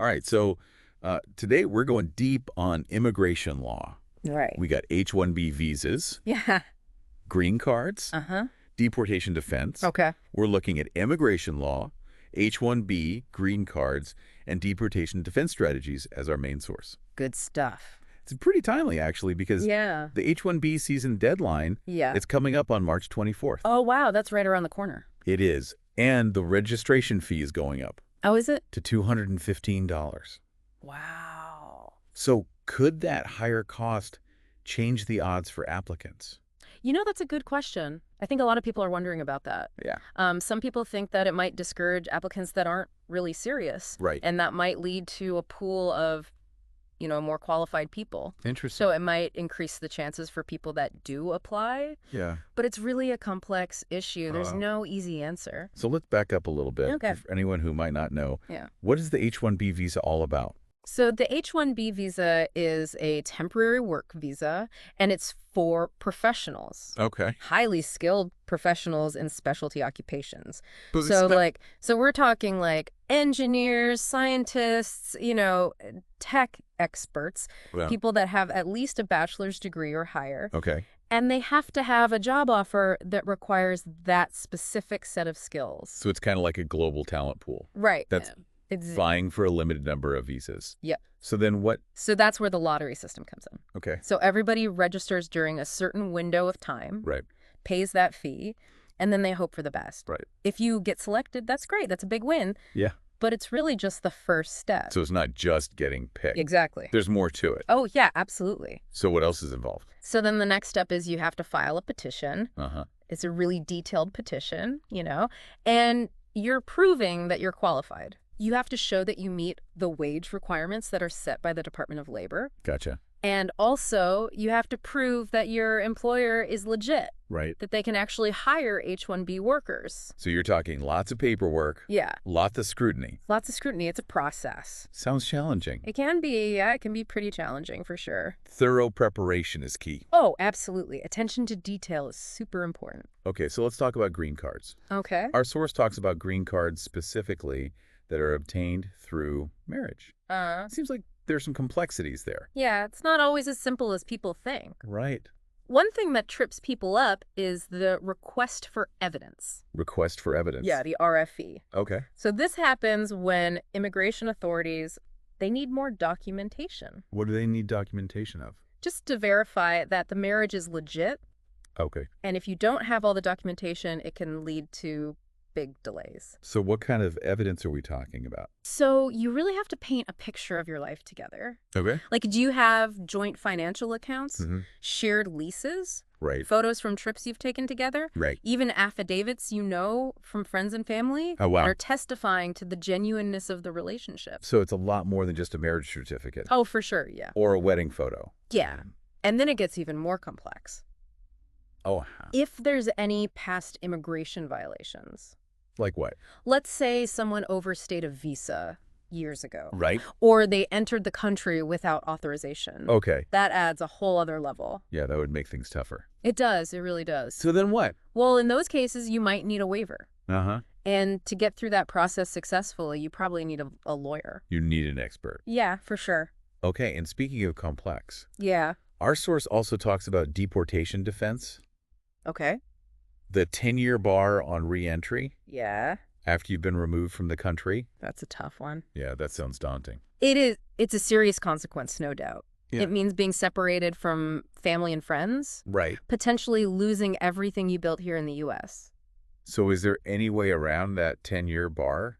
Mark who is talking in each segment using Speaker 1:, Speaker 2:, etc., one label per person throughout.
Speaker 1: All right, so today we're going deep on immigration law.
Speaker 2: Right.
Speaker 1: We got H-1B visas,
Speaker 2: Yeah.
Speaker 1: green cards,
Speaker 2: Uh-huh.
Speaker 1: deportation defense.
Speaker 2: Okay.
Speaker 1: We're looking at immigration law, H-1B, green cards, and deportation defense strategies as our main source.
Speaker 2: Good stuff.
Speaker 1: It's pretty timely, actually, because
Speaker 2: Yeah.
Speaker 1: the H-1B season deadline,
Speaker 2: Yeah.
Speaker 1: it's coming up on March 24th.
Speaker 2: Oh, wow. That's right around the corner.
Speaker 1: It is. And the registration fee is going up
Speaker 2: Oh, is it?
Speaker 1: to $215.
Speaker 2: Wow.
Speaker 1: So could that higher cost change the odds for applicants?
Speaker 2: That's a good question. I think a lot of people are wondering about that.
Speaker 1: Yeah.
Speaker 2: Some people think that it might discourage applicants that aren't really serious.
Speaker 1: Right.
Speaker 2: And that might lead to a pool of, more qualified people.
Speaker 1: Interesting.
Speaker 2: So it might increase the chances for people that do apply.
Speaker 1: Yeah.
Speaker 2: But it's really a complex issue. There's no easy answer.
Speaker 1: So let's back up a little bit.
Speaker 2: Okay.
Speaker 1: For anyone who might not know.
Speaker 2: Yeah.
Speaker 1: What is the H-1B visa all about?
Speaker 2: So the H-1B visa is a temporary work visa, and it's for professionals.
Speaker 1: Okay.
Speaker 2: Highly skilled professionals in specialty occupations.
Speaker 1: But
Speaker 2: So we're talking like engineers, scientists, tech experts,
Speaker 1: Well,
Speaker 2: people that have at least a bachelor's degree or higher.
Speaker 1: okay.
Speaker 2: And they have to have a job offer that requires that specific set of skills.
Speaker 1: So it's kind of like a global talent pool.
Speaker 2: Right.
Speaker 1: That's
Speaker 2: It's,
Speaker 1: vying for a limited number of visas.
Speaker 2: Yep.
Speaker 1: So then what?
Speaker 2: So that's where the lottery system comes in.
Speaker 1: Okay.
Speaker 2: So everybody registers during a certain window of time,
Speaker 1: Right.
Speaker 2: pays that fee, and then they hope for the best.
Speaker 1: Right.
Speaker 2: If you get selected, that's great. That's a big win.
Speaker 1: Yeah.
Speaker 2: But it's really just the first step.
Speaker 1: So it's not just getting picked.
Speaker 2: Exactly.
Speaker 1: There's more to it.
Speaker 2: Oh, yeah, absolutely.
Speaker 1: So what else is involved?
Speaker 2: So then the next step is you have to file a petition.
Speaker 1: Uh-huh.
Speaker 2: It's a really detailed petition, and you're proving that you're qualified. You have to show that you meet the wage requirements that are set by the Department of Labor.
Speaker 1: Gotcha.
Speaker 2: And also, you have to prove that your employer is legit,
Speaker 1: Right.
Speaker 2: that they can actually hire H-1B workers.
Speaker 1: So you're talking lots of paperwork,
Speaker 2: Yeah,
Speaker 1: lots of scrutiny.
Speaker 2: lots of scrutiny. It's a process.
Speaker 1: Sounds challenging.
Speaker 2: It can be, yeah, it can be pretty challenging for sure.
Speaker 1: Thorough preparation is key.
Speaker 2: Oh, absolutely. Attention to detail is super important.
Speaker 1: Okay, so let's talk about green cards.
Speaker 2: Okay.
Speaker 1: Our source talks about green cards specifically that are obtained through marriage. Seems like there's some complexities there.
Speaker 2: Yeah, it's not always as simple as people think.
Speaker 1: Right.
Speaker 2: One thing that trips people up is the request for evidence.
Speaker 1: Request for evidence.
Speaker 2: Yeah, the RFE.
Speaker 1: Okay.
Speaker 2: So this happens when immigration authorities, they need more documentation.
Speaker 1: What do they need documentation of?
Speaker 2: Just to verify that the marriage is legit.
Speaker 1: Okay.
Speaker 2: And if you don't have all the documentation, it can lead to big delays.
Speaker 1: So what kind of evidence are we talking about?
Speaker 2: So you really have to paint a picture of your life together.
Speaker 1: Okay.
Speaker 2: Like, do you have joint financial accounts,
Speaker 1: Mm-hmm.
Speaker 2: shared leases,
Speaker 1: Right.
Speaker 2: photos from trips you've taken together,
Speaker 1: Right.
Speaker 2: even affidavits from friends and family
Speaker 1: Oh, wow.
Speaker 2: that are testifying to the genuineness of the relationship?
Speaker 1: So it's a lot more than just a marriage certificate.
Speaker 2: Oh, for sure, yeah.
Speaker 1: Or a wedding photo.
Speaker 2: Yeah. And then it gets even more complex.
Speaker 1: Oh,
Speaker 2: If there's any past immigration violations,
Speaker 1: like what?
Speaker 2: let's say someone overstayed a visa years ago,
Speaker 1: Right.
Speaker 2: or they entered the country without authorization.
Speaker 1: Okay.
Speaker 2: That adds a whole other level.
Speaker 1: Yeah, that would make things tougher.
Speaker 2: It does. It really does.
Speaker 1: So then what?
Speaker 2: Well, in those cases, you might need a waiver.
Speaker 1: Uh-huh.
Speaker 2: And to get through that process successfully, you probably need a lawyer.
Speaker 1: You need an expert.
Speaker 2: Yeah, for sure.
Speaker 1: Okay, and speaking of complex,
Speaker 2: Yeah.
Speaker 1: our source also talks about deportation defense,
Speaker 2: Okay.
Speaker 1: the 10-year bar on reentry
Speaker 2: Yeah.
Speaker 1: after you've been removed from the country.
Speaker 2: That's a tough one.
Speaker 1: Yeah, that sounds daunting.
Speaker 2: It is. It's a serious consequence, no doubt.
Speaker 1: Yeah.
Speaker 2: It means being separated from family and friends,
Speaker 1: Right.
Speaker 2: potentially losing everything you built here in the U.S.
Speaker 1: So is there any way around that 10-year bar?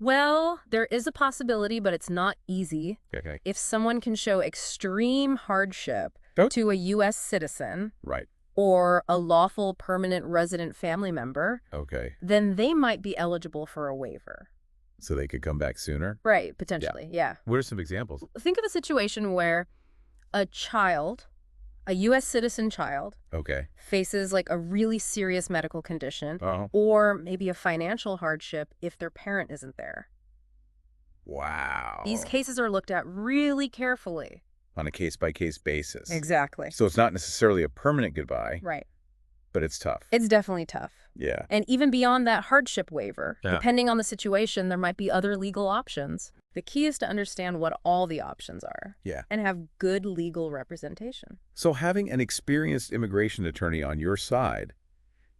Speaker 2: Well, there is a possibility, but it's not easy.
Speaker 1: Okay.
Speaker 2: If someone can show extreme hardship
Speaker 1: Oh.
Speaker 2: to a U.S. citizen
Speaker 1: Right.
Speaker 2: or a lawful permanent resident family member,
Speaker 1: Okay.
Speaker 2: then they might be eligible for a waiver.
Speaker 1: So they could come back sooner?
Speaker 2: Right, potentially, yeah.
Speaker 1: What are some examples?
Speaker 2: Think of a situation where a child, a U.S. citizen child,
Speaker 1: Okay.
Speaker 2: faces like a really serious medical condition
Speaker 1: Oh.
Speaker 2: or maybe a financial hardship if their parent isn't there.
Speaker 1: Wow.
Speaker 2: These cases are looked at really carefully.
Speaker 1: On a case-by-case basis.
Speaker 2: Exactly.
Speaker 1: So it's not necessarily a permanent goodbye,
Speaker 2: Right.
Speaker 1: but it's tough.
Speaker 2: It's definitely tough.
Speaker 1: Yeah.
Speaker 2: And even beyond that hardship waiver,
Speaker 1: Yeah.
Speaker 2: depending on the situation, there might be other legal options. The key is to understand what all the options are
Speaker 1: Yeah.
Speaker 2: and have good legal representation.
Speaker 1: So having an experienced immigration attorney on your side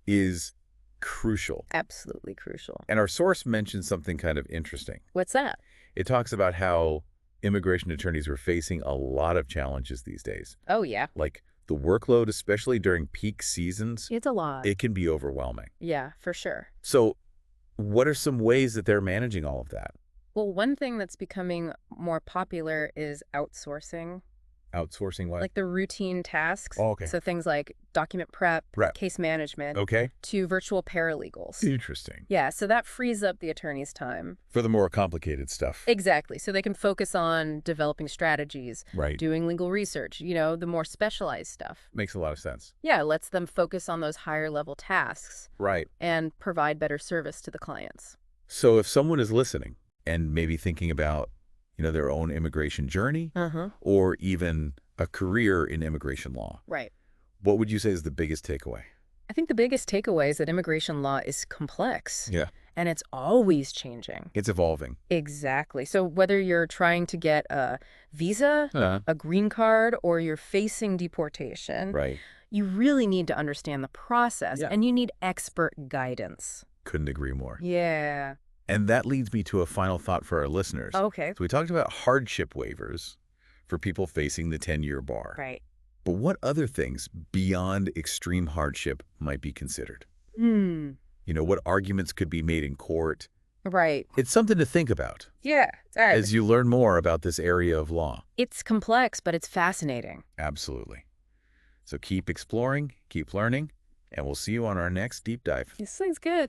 Speaker 1: is crucial.
Speaker 2: Absolutely crucial.
Speaker 1: And our source mentioned something kind of interesting.
Speaker 2: What's that?
Speaker 1: It talks about how immigration attorneys are facing a lot of challenges these days.
Speaker 2: Oh, yeah.
Speaker 1: Like the workload, especially during peak seasons,
Speaker 2: It's a lot.
Speaker 1: it can be overwhelming.
Speaker 2: Yeah, for sure.
Speaker 1: So what are some ways that they're managing all of that?
Speaker 2: Well, one thing that's becoming more popular is outsourcing,
Speaker 1: Outsourcing what?
Speaker 2: like the routine tasks.
Speaker 1: Oh, okay.
Speaker 2: So things like document prep, case management,
Speaker 1: Okay.
Speaker 2: to virtual paralegals.
Speaker 1: Interesting.
Speaker 2: Yeah, so that frees up the attorney's time.
Speaker 1: For the more complicated stuff.
Speaker 2: Exactly. So they can focus on developing strategies,
Speaker 1: Right.
Speaker 2: doing legal research, the more specialized stuff.
Speaker 1: Makes a lot of sense.
Speaker 2: Yeah, it lets them focus on those higher level tasks
Speaker 1: Right.
Speaker 2: and provide better service to the clients.
Speaker 1: So if someone is listening and maybe thinking about, their own immigration journey or even a career in immigration law,
Speaker 2: Right.
Speaker 1: what would you say is the biggest takeaway?
Speaker 2: I think the biggest takeaway is that immigration law is complex.
Speaker 1: Yeah.
Speaker 2: And it's always changing.
Speaker 1: It's evolving.
Speaker 2: Exactly. So whether you're trying to get a visa, a green card, or you're facing deportation,
Speaker 1: Right.
Speaker 2: you really need to understand the process and you need expert guidance.
Speaker 1: Couldn't agree more.
Speaker 2: Yeah.
Speaker 1: And that leads me to a final thought for our listeners.
Speaker 2: Okay.
Speaker 1: So we talked about hardship waivers for people facing the 10-year bar.
Speaker 2: Right.
Speaker 1: But what other things beyond extreme hardship might be considered? What arguments could be made in court?
Speaker 2: Right.
Speaker 1: It's something to think about
Speaker 2: Yeah.
Speaker 1: as you learn more about this area of law.
Speaker 2: It's complex, but it's fascinating.
Speaker 1: Absolutely. So keep exploring, keep learning, and we'll see you on our next deep dive.
Speaker 2: This thing's good.